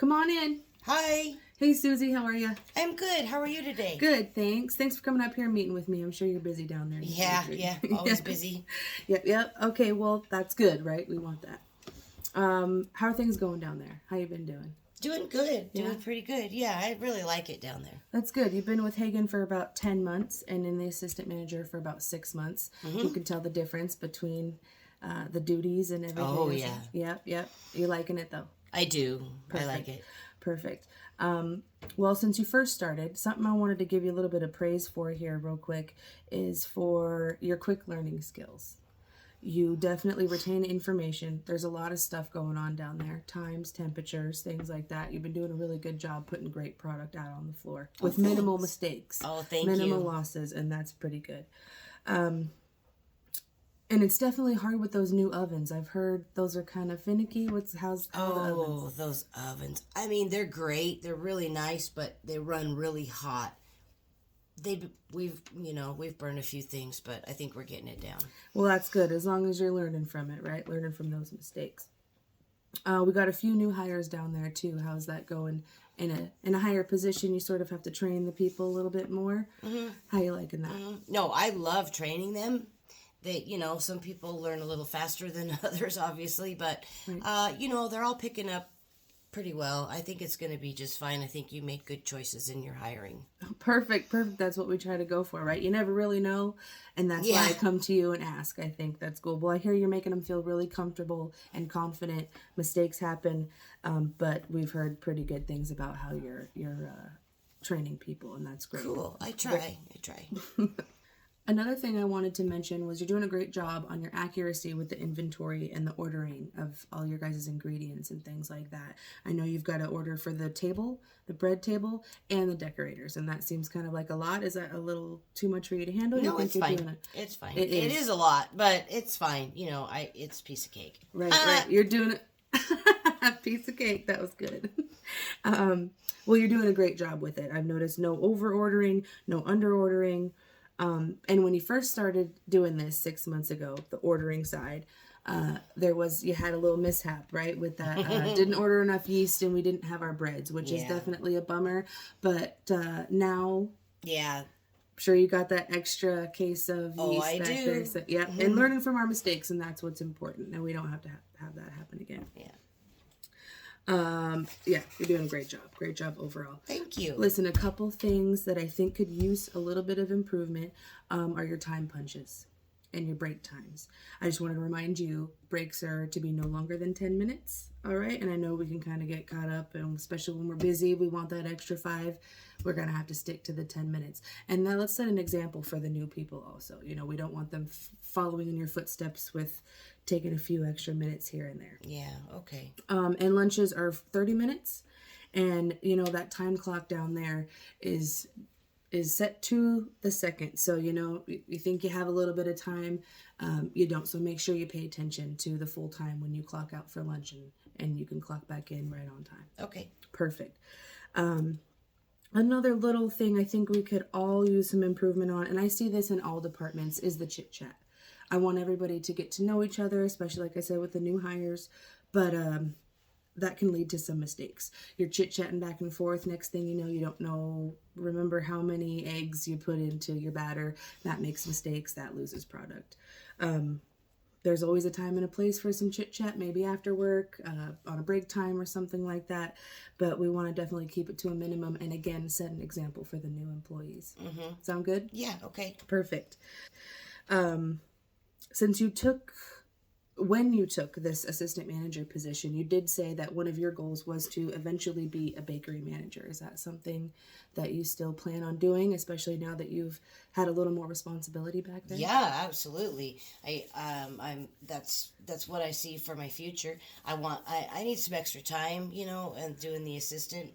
Come on in. Hi. Hey, Susie, how are you? I'm good. How are you today? Good, thanks. Thanks for coming up here and meeting with me. I'm sure you're busy down there. Yeah. Always busy. Yep. Okay, well, that's good, right? We want that. How are things going down there? How you been doing? Doing good. Yeah. Doing pretty good. Yeah, I really like it down there. That's good. You've been with Hagen for about 10 months and in the assistant manager for about 6 months. Mm-hmm. You can tell the difference between the duties and everything. Oh, yeah. Yep. You liking it, though? I do. Perfect. I like it. Perfect. Well, since you first started, something I wanted to give you a little bit of praise for here real quick is for your quick learning skills. You definitely retain information. There's a lot of stuff going on down there. Times, temperatures, things like that. You've been doing a really good job putting great product out on the floor with minimal mistakes. Oh, thank you. Minimal losses, and that's pretty good. And it's definitely hard with those new ovens. I've heard those are kind of finicky. How the ovens? Those ovens. I mean, they're great. They're really nice, but they run really hot. We've burned a few things, but I think we're getting it down. Well, that's good as long as you're learning from it, right? Learning from those mistakes. We got a few new hires down there too. How's that going? In a higher position, you sort of have to train the people a little bit more. Mm-hmm. How you liking that? Mm-hmm. No, I love training them. They, some people learn a little faster than others, obviously, but right. They're all picking up pretty well. I think it's going to be just fine. I think you make good choices in your hiring. Perfect. That's what we try to go for, right? You never really know, and that's why I come to you and ask. I think that's cool. Well, I hear you're making them feel really comfortable and confident. Mistakes happen, but we've heard pretty good things about how you're training people, and that's great. Cool. I try. Another thing I wanted to mention was you're doing a great job on your accuracy with the inventory and the ordering of all your guys' ingredients and things like that. I know you've got to order for the table, the bread table, and the decorators, and that seems kind of like a lot. Is that a little too much for you to handle? No, it's fine. It's fine. It is a lot, but it's fine. It's a piece of cake. Right. You're doing it. A piece of cake. That was good. Well, you're doing a great job with it. I've noticed no over-ordering, no under-ordering. And when you first started doing this 6 months ago, the ordering side, you had a little mishap, right? With that, didn't order enough yeast and we didn't have our breads, which is definitely a bummer. But now, I'm sure you got that extra case of yeast. Oh, I do. There, so, mm-hmm. And learning from our mistakes, and that's what's important. And we don't have to have that happen again. You're doing a great job. Great job overall. Thank you. Listen, a couple things that I think could use a little bit of improvement are your time punches and your break times. I just wanted to remind you, breaks are to be no longer than 10 minutes, all right? And I know we can kind of get caught up, and especially when we're busy, we want that extra 5. We're going to have to stick to the 10 minutes. And now let's set an example for the new people also. We don't want them following in your footsteps with taking a few extra minutes here and there. Yeah, okay. And lunches are 30 minutes. And, that time clock down there is set to the second. So, you think you have a little bit of time, you don't. So make sure you pay attention to the full time when you clock out for lunch, and you can clock back in right on time. Okay. Perfect. Another little thing I think we could all use some improvement on, and I see this in all departments, is the chit chat. I want everybody to get to know each other, especially, like I said, with the new hires, but that can lead to some mistakes. You're chit-chatting back and forth. Next thing you know, you don't remember how many eggs you put into your batter. That makes mistakes. That loses product. There's always a time and a place for some chit-chat, maybe after work, on a break time or something like that. But we want to definitely keep it to a minimum and, again, set an example for the new employees. Mm-hmm. Sound good? Yeah, okay. Perfect. When you took this assistant manager position, you did say that one of your goals was to eventually be a bakery manager. Is that something that you still plan on doing, especially now that you've had a little more responsibility back there? Yeah, absolutely. That's what I see for my future. I need some extra time, and doing the assistant.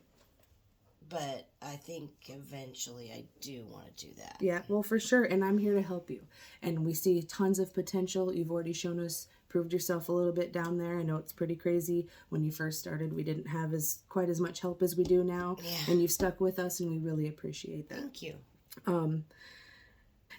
But I think eventually I do want to do that. Yeah, well, for sure. And I'm here to help you. And we see tons of potential. You've already proved yourself a little bit down there. I know it's pretty crazy. When you first started, we didn't have quite as much help as we do now. Yeah. And you've stuck with us, and we really appreciate that. Thank you.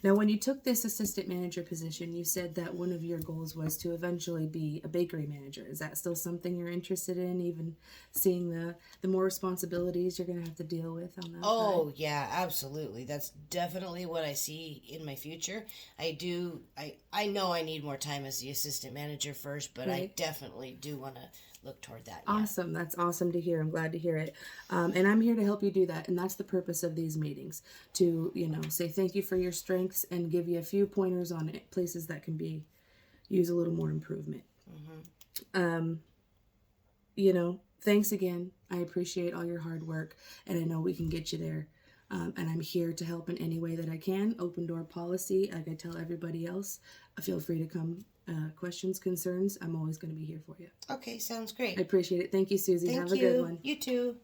Now, when you took this assistant manager position, you said that one of your goals was to eventually be a bakery manager. Is that still something you're interested in, even seeing the more responsibilities you're going to have to deal with on that Oh, side? yeah, absolutely. That's definitely what I see in my future. I know I need more time as the assistant manager first, but I Right? definitely do want to look toward that. Yeah. Awesome. That's awesome to hear. I'm glad to hear it. And I'm here to help you do that. And that's the purpose of these meetings, to, say thank you for your strengths and give you a few pointers on places that can use a little more improvement. Um, Thanks again. I appreciate all your hard work, and I know we can get you there. And I'm here to help in any way that I can. Open door policy, like I tell everybody else. Feel free to come. Questions, concerns, I'm always going to be here for you. Okay, sounds I great. appreciate it. Thank you, Susie. Have Thank a good you. one. You too.